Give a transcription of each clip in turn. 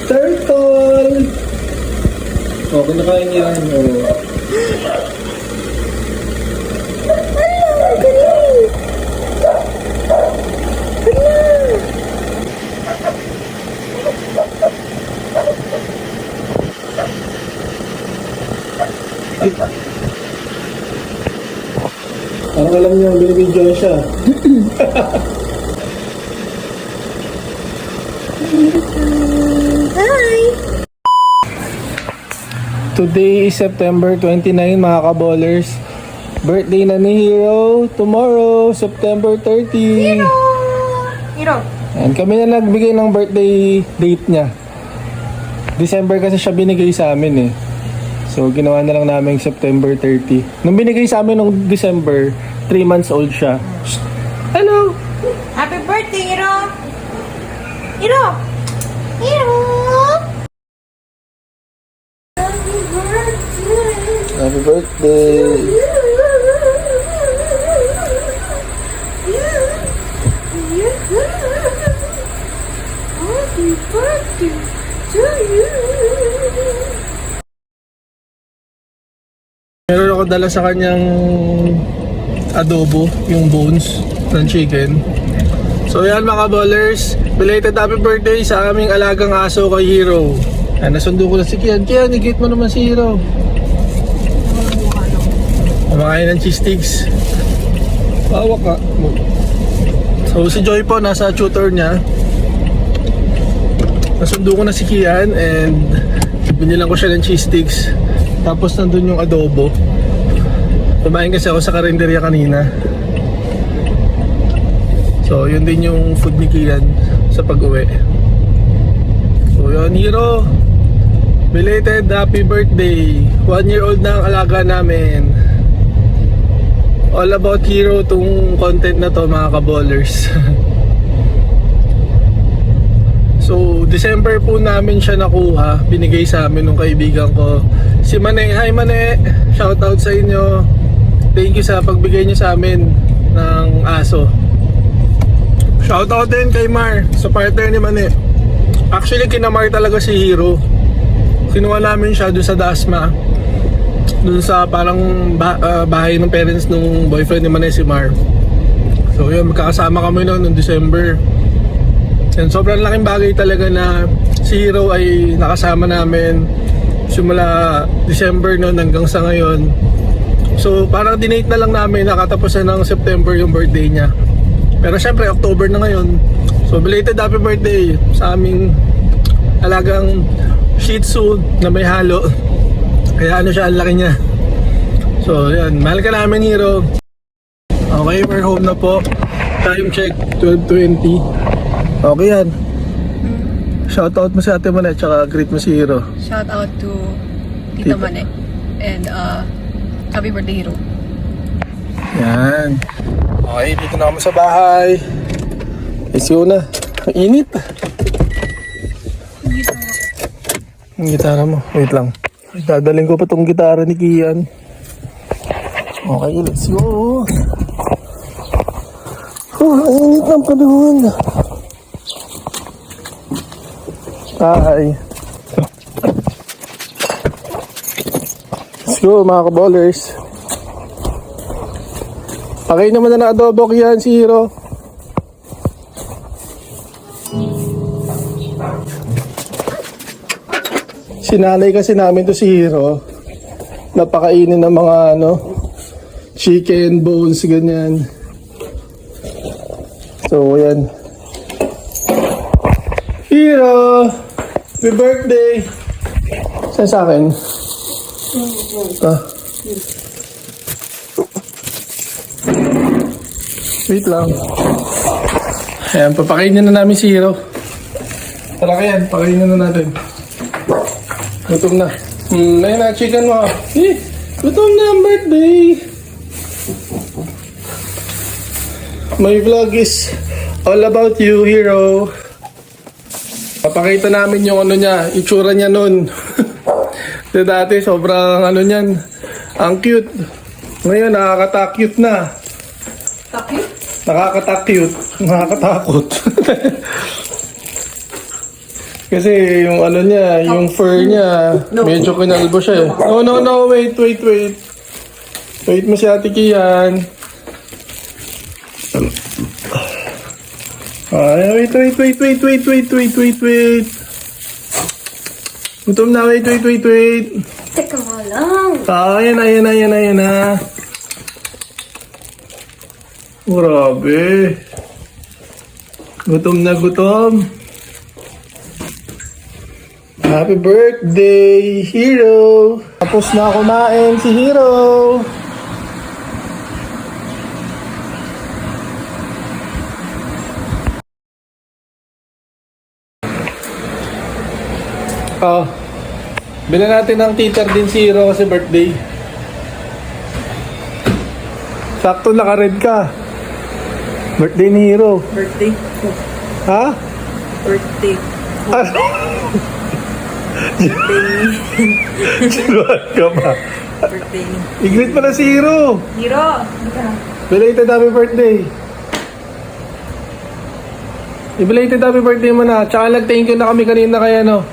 Turtle! Oh, kinakain yan. Oh. Parang alam niyo, binibidyo siya. Hi! Today is September 29 mga kaballers. Birthday na ni Hero. Tomorrow, September 30. Hiro! And kami na nagbigay ng birthday date niya. December kasi siya binigay sa amin eh. So ginawa na lang namin September 30. Nung binigay sa amin nung December, 3 months old siya. Hello! Happy birthday, Hiro! Hiro! Hiro! Happy birthday! Happy birthday to you! Meron ako dala sa kanyang adobo, yung bones ng chicken. So yan mga ballers, belated happy birthday sa aming alagang aso kay Hero. Ay, nasundo ko na si Kian. Kian, igit mo naman si Hero. Kumakain ng cheese sticks. Pawak ka. So si Joy po nasa tutor niya. Nasundo ko na si Kian and binilang ko siya ng cheese sticks. Tapos nandun yung adobo. Kumain kasi ako sa karinderya kanina. So yun din yung food ni Kian sa pag-uwi. So yun, Hero, belated happy birthday. 1-year-old na ang alaga namin. All about Hero tong content na to mga kaballers. So December po namin siya nakuha. Binigay sa amin ng kaibigan ko si Mane. Hi Mane, shoutout sa inyo. Thank you sa pagbigay niyo sa amin ng aso. Shoutout din kay Mar, sa partner ni Mane. Actually kinamar talaga si Hero. Kinuha namin siya doon sa Dasma, doon sa parang bahay ng parents ng boyfriend ni Mane, si Mar. So yun, magkakasama kami noon December. And sobrang laking bagay talaga na si Hero ay nakasama namin simula December noon hanggang sa ngayon. So parang dinate na lang namin, nakatapusan ng September yung birthday niya. Pero syempre October na ngayon. So belated happy birthday sa aming alagang Shih Tzu na may halo. Kaya ano siya, ang laki niya. So yan, mahal ka namin Hero. Okay, we're home na po. Time check 12:20. Okay yan. Shoutout mo si Ate Mane, tsaka greet mo si Hero. Shout out to Tita Mane and happy birthday, Hero. Yan. Okay, dito na kami sa bahay. Let's go na. Ang init. Ang gitara mo. Wait lang. Dadaling ko pa tong gitara ni Kian. Okay, let's go. Oh, ang init ng panahon. Hi. Let's go mga kaballers. Pakain naman na adobo Kian si Hero. Sinalay kasi namin to si Hero. Napakainin ng mga chicken bones ganyan. So yan. Hero, happy birthday. Saan sa akin? Wait lang. Ayan, papakainin na namin si Hero. Tara kayan, pakainin na natin. Gutom na. Ayun na, chicken mo. Gutom na ang birthday. My vlog is all about you, Hero. Papakita namin yung niya, itsura niya nun. Dati sobrang niyan, ang cute. Ngayon nakakata-cute na. Cute? Nakakata-cute. Nakakatakot. Kasi yung ano niya, yung fur niya, medyo kinalbo siya eh. No, wait. Wait mo si Ate Kian. Ay, wait. Gutom na, wait. Teka mo lang. Ayan na. Grabe. Gutom na gutom. Happy birthday, Hero! Tapos na kumain si Hero! Oh, bilhan natin ng teeter din si Hero kasi birthday. Sakto naka-red ka. Birthday ni Hero. Birthday ko. Ha? Birthday. Sinuhan ka ba? Birthday. I-greet mo na si Hero. Hero! Belated happy birthday. I-belated happy birthday mo na. Tsaka nag-thank you na kami kanina kaya no.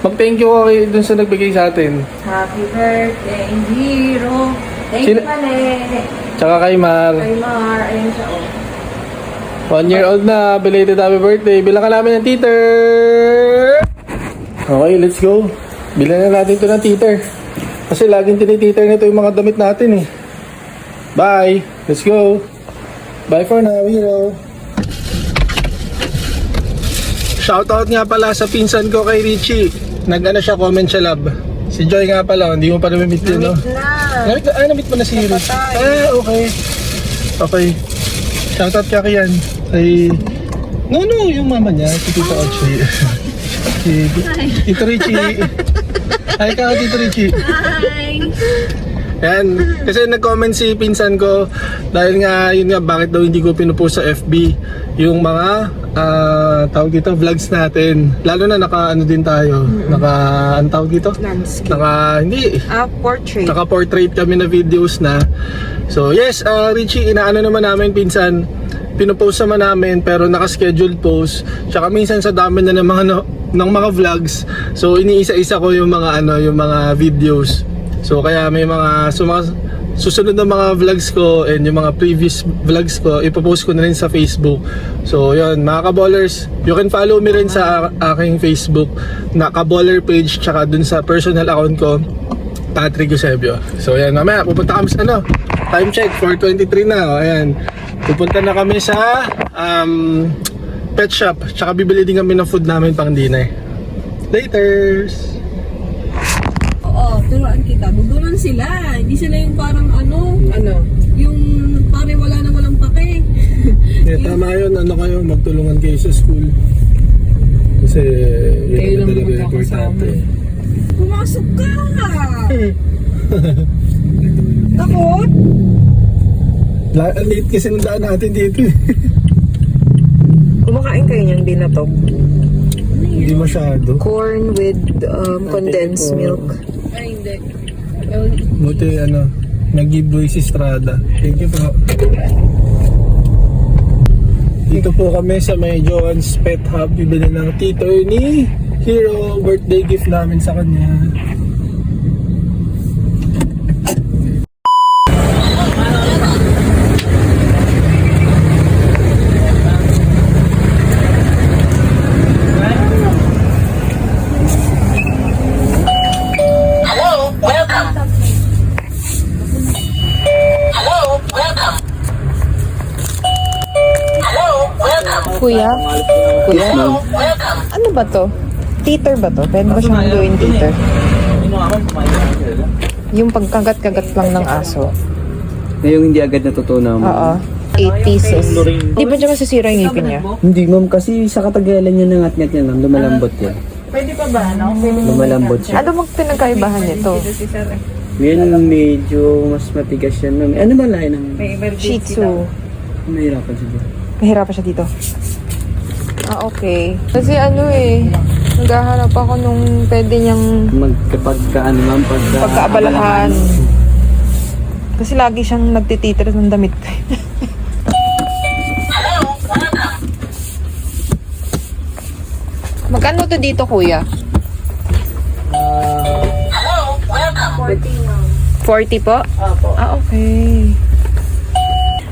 Mag-thank you ako kay dun sa nagbigay sa atin. Happy birthday, Hero! Thank Sino- you, Mane! Tsaka kay Mar. Kay Mar, ayun siya, oh. 1 year old na. Belated happy birthday. Bilang ka namin ng teeter. Okay, let's go. Bilan na natin ito ng teeter. Kasi laging tinititer nito yung mga damit natin eh. Bye. Let's go. Bye for now, Hero. Shoutout nga pala sa pinsan ko kay Richie. Nag-ano siya, comment siya love. Si Joy nga pala, hindi mo pa namimit yun, no? Namit mo na si Hero. Okay. Okay. Shoutout ka kay yan. Kay... No, yung mama niya, si Tito Ochi. Si Tito Richie. Hi ka, Tito Richie. Hi! Yan, kasi nag-comment si pinsan ko dahil nga, yun nga, bakit daw hindi ko pinupost sa FB yung mga tawag dito, vlogs natin. Lalo na naka-ano din tayo, ang tawag dito? Landscape. Portrait. Naka-portrait kami na videos na. So yes, Richie, inaano naman namin pinsan, pinupost naman namin pero naka-scheduled post. Tsaka minsan sa dami na ng mga vlogs. So iniisa-isa ko yung mga videos. So kaya may mga susunod na mga vlogs ko and yung mga previous vlogs ko ipopost ko na rin sa Facebook. So yun, mga kaballers, you can follow me rin sa aking Facebook na kaballer page, tsaka dun sa personal account ko, Patrick Eusebio. So yan, mamaya pupunta kami sa time check, 4:23 na. O, ayan, pupunta na kami sa pet shop, tsaka bibili din kami ng food namin pang dinner. Laters! Oo, turuan kita. Bugulan sila. Hindi sila yung parang ano, yung pare walang pake. Tama yun, kayo, magtulungan kayo sa school. Kasi yun naman talaga importante. Pumasok ka! Takot? Late kasi nandaan natin dito eh. Kumakain kayo niyang binatog. Hindi masyado. Corn with condensed milk. Ay, hindi. Buti nag-giveaway si Strada. Thank you po. Dito po kami sa may Joan's Pet Hub. Bibili ng teeter ni Hero. Birthday gift namin sa kanya. Kuya? Kuya? Ano ba to? Teeter ba to? Pwede ba siyang gawin teeter? Yung pagkagat-kagat lang ng aso. Ngayong hindi agad natutunan mo. Oo. 8 pieces. Di ba dyan masisira yung ngipin niya? Hindi ma'am, kasi sa katagalan niya nangat-ngat niya ma'am, lumalambot yan. Pwede pa ba, no? Lumalambot siya. Ano bang pinagkaibahan nito? Ngayon medyo mas matigas yan ma'am. Ano ba lahi ng Shih Tzu. mahirapan siya dyan? Mahirapan siya dito. Ah, okay. Kasi naghahanap ako nung pwede niyang Magkapagka ma'am, pagkaabalahan. Kasi lagi siyang nagtititer ng damit. Magkano to dito, kuya? 40 po? Apo. Ah, okay.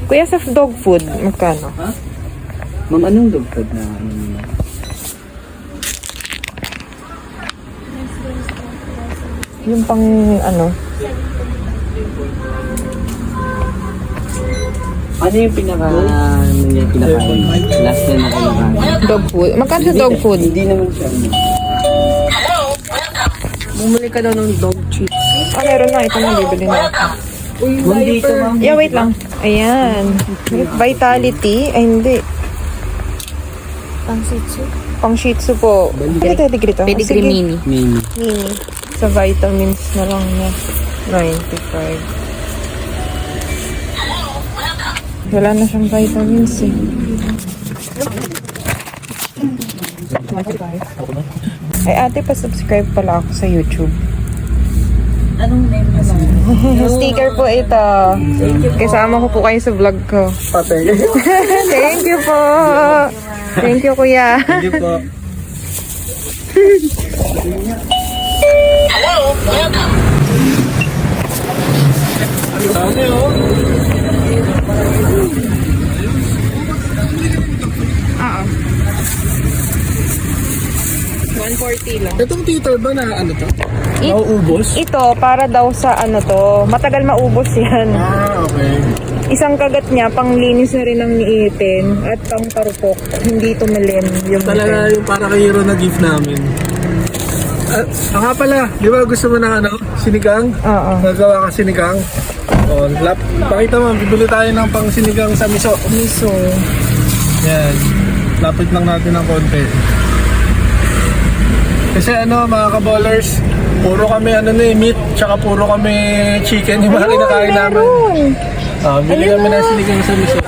Kuya, sa dog food, magkano? Ha? Ma'am, anong dog food na ano naman? Yung pang, ano? Ano yung pinakain? Last na kinakain. Dog food. Magkano sa dog food? Hindi naman siya. Bumili ka daw ng dog treats. Ah, meron na. Ito na, bibili na. Ma'am, dito ma'am. Yeah, wait lang. Ayan. Vitality. Ay, hindi. Pang shih tzu po. Grito. Pedigree mini. Mini. Mini. Sa vitamins na lang na 95. Wala na siyang vitamins eh. Ay ate, pa-subscribe pala ako sa YouTube. Anong name naman? Sticker po ito. Kasama ko po kayo sa vlog ko. Patay. Thank you po. Thank you, kuya. Thank you po. Dami oh. Oo. 140 lang. Itong titer ba na ano to? Nauubos? Ito, para daw sa ano to, matagal maubos yan. Ah, okay. Isang kagat niya, panglinis na rin ng niitin at pang parupok. Hindi tumalim yung Talaga yung para kay Hero na gift namin. Nga pala, di ba gusto mo ng ano? Sinigang? Oo. Nagawa ka sinigang? O, pakita mo, bibili tayo ng pang sinigang sa miso. Miso. Yan. Lapit lang natin ng konti. Kasi ano, mga ka-ballers, puro kami ano na meat, tsaka puro kami chicken yung mga kinakain namin. Bili kami ng sinigang sa miso.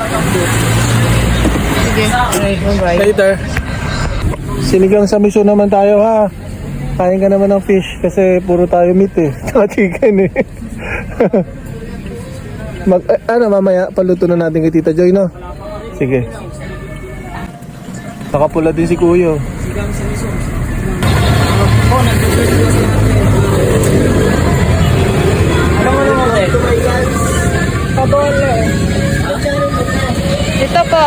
Sige. Okay, Bye-bye. later. Sinigang sa miso naman tayo ha. Kain ka naman ng fish kasi puro tayo meat eh. Tsaka chicken eh. Mamaya paluto na natin kay Tita Joy, no? Sige. Nakapula din si Kuya. Pabole. Ito po.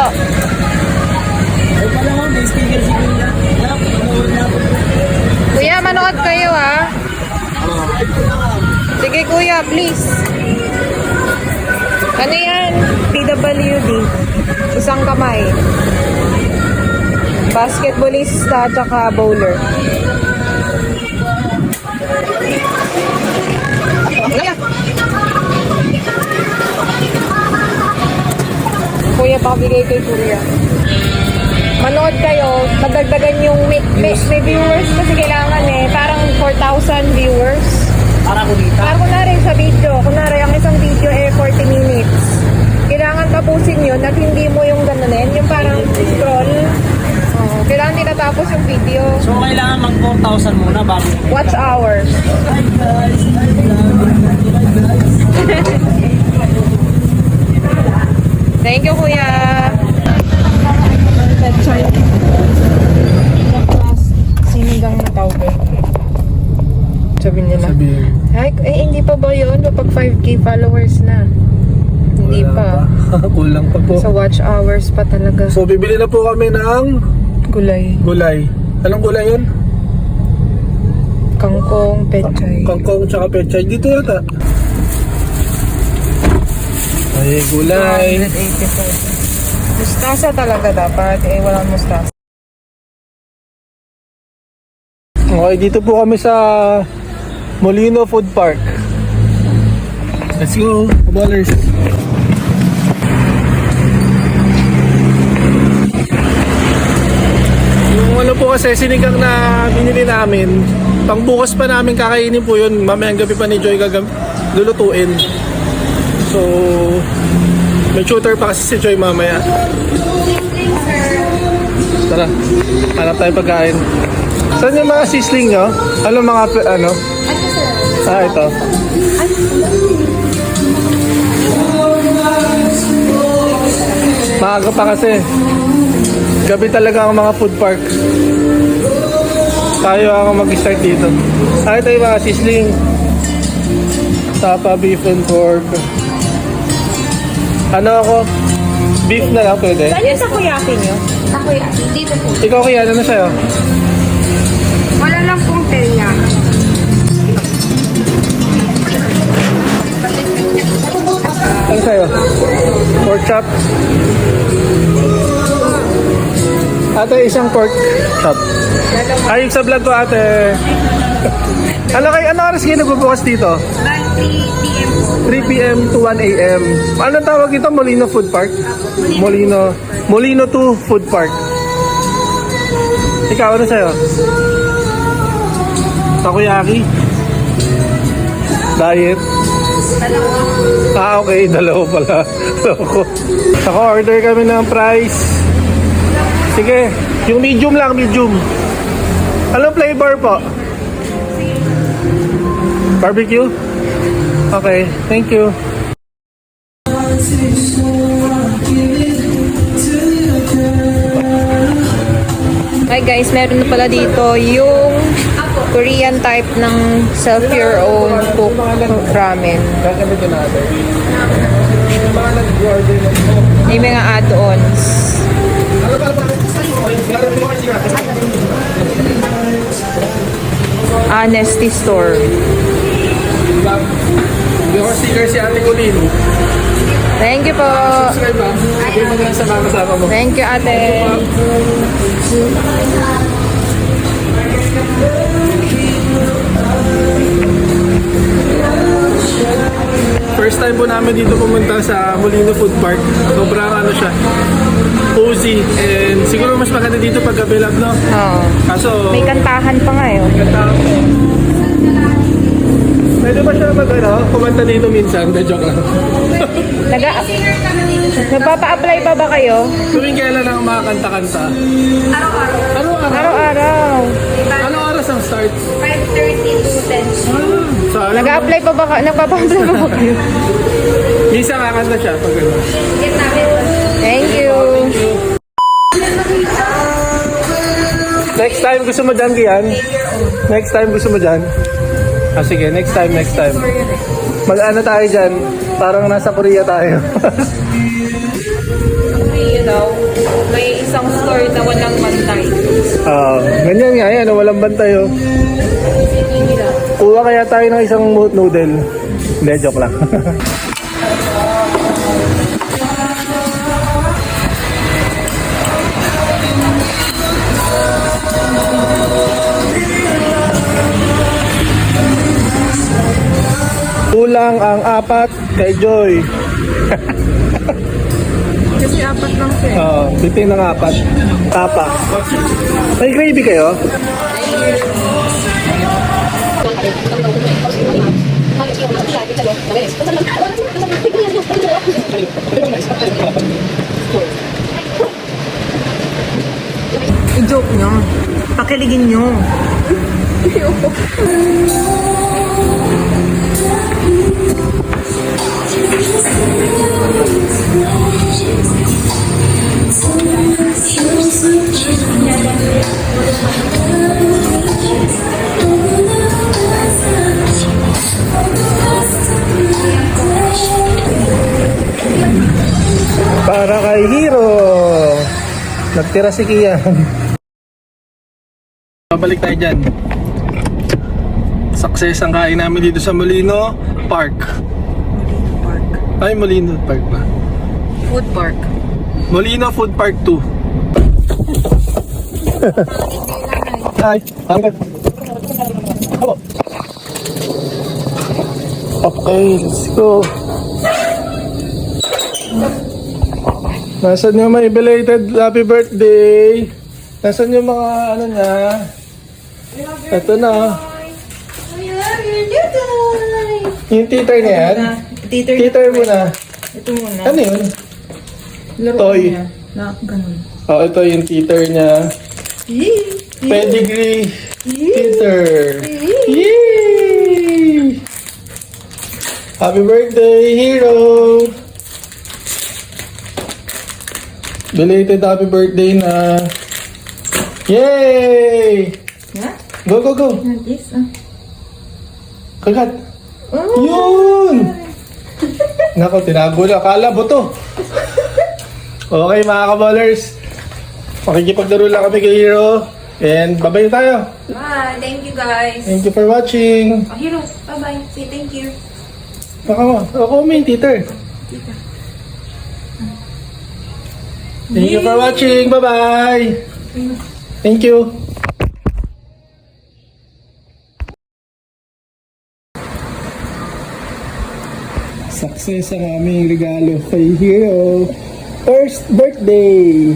Kuya, manood kayo ha. Sige kuya, please. Ano yan? PWD. Isang kamay. Basketballista at saka bowler. Kuya, pakabigay kay kuya. Manood kayo, magdagdagan yung may viewers kasi kailangan eh. Parang 4,000 viewers. Para ko dito. Para kunwari sa video, kunwari ang isang video eh 40 minutes. Kailangan tapusin yun at hindi mo yung gano'n yung parang scroll. Oh, kailangan tinatapos yung video. So, kailangan mag 4,000 muna bago. Watch hours. Thank you, kuya. Sinigang na tawag. Sabihin nila. Sabihin. Ay, hindi pa ba yun? Kapag 5K followers na. Hindi pa. Kulang pa po. Sa watch hours pa talaga. So, bibili na po kami ng Gulay. gulay. Anong gulay yun? Kangkong, pechay. Kangkong tsaka pechay. Dito yata. Ay, gulay. 185. Mustasa talaga dapat. Eh, walang mustasa. Okay, dito po kami sa Molino Food Park. Let's go, ballers. Yung ano po kasi sinigang na binili namin, pang bukas pa namin kakainin po yun. Mamayang gabi pa ni Joy lulutuin. So, may shooter pa kasi si Joy mamaya. Tara, hanap tayo pagkain. Saan yung mga sisling nyo? Ano mga, ano? Ito. Maaga pa kasi. Gabi talaga ang mga food park. Tayo ang mag-start dito. Ay, tayo mga sisling. Tapa, beef and pork. Ano ako? Beef na lang pwede? Saan yung takoyaki nyo? Takoyaki. Dito po. Ikaw kaya, ano na sa'yo? Wala lang pong tenya. Ano sa'yo? Pork chop? Ate, isang pork chop. Ay, sa vlog ko ate. Ano oras kayo nagbubukas dito? 3 p.m. po. 3 p.m. to 1 a.m. Anong tawag ito? Molino Food Park? Molino 2 Food Park. Ikaw, ano sa'yo? Takoyaki? Diet? Ah, okay. Dalawa pala. Loko. Ako, order kami ng price. Sige. Yung medium lang, medium. Anong flavor po? Barbecue? Okay, thank you. Hi guys, meron na pala dito yung Korean type ng self-your-own cook ramen. Gagamitin natin. Mga nag-order mo. May mga add-ons. Honesty Store. Hindi ako sticker si Ate Colleen. Thank you po. Subscribe ba? Hindi mo na sa mga kasama mo. Thank you, ate. First time po namin dito pumunta sa Molino Food Park. Sobrang ano siya, cozy. And siguro mas maganda dito pag gabi lang, no? Oo. Kaso, May kantahan pa nga yun. ganda ako. Pwede ba siya kumanta dito minsan? De, joke lang. Nagpapa-apply pa ba kayo? Tuwing kailan ang makakanta-kanta? Araw-araw. Araw-araw. Ano oras ang start? 5:30 to 10. So, Nag-a-apply pa ba nagpapa-apply pa ba kayo? minsan kakanta siya pag ano. Thank you. Next time gusto mo dyan, Kian? Next time gusto mo dyan? Ah, sige, next time. Mag-ano tayo dyan? Parang nasa Korea tayo. You know, may isang store na walang bantay. Ganyan nga yan, walang bantay oh. Kuha kaya tayo ng isang noodle. Hindi, joke lang. Kulang ang 4 kay Joy. Kasi 4 lang siya. Piting ng 4. Tapa. May gravy kayo? I-joke nyo. Pakiligin nyo. Para kay Hero. Nagtira si Kian. Babalik tayo dyan. Success ang kain namin dito sa Molino Park. Ay, Molino Park ba? Food park. Molino Food Park 2. Hi. Hanggang. Okay, let's go. Nasaan yung may belated happy birthday? Nasaan yung mga ano niya? Ito na. Yung titer niya yan? Titer muna. Ito muna. Ano yun? Laro Toy. niya. Na, ganun. Oh, ito yung titer niya. Pedigree titer. Yay! Happy birthday, Hero! Belated happy birthday na. Yay! Yeah? Go, go, go. Yes, ah. Kagat. Yun! Nako, tinago na. Kala buto. Okay mga kaballers. Makikipaglaro lang kami kay Hero. And bye-bye tayo. Bye. Thank you, guys. Thank you for watching. Oh, Hero, bye-bye. Say thank you. Baka mo. Ako may titer. Thank you for watching. Bye-bye. Thank you. Success ang aming regalo kay Hero. First birthday!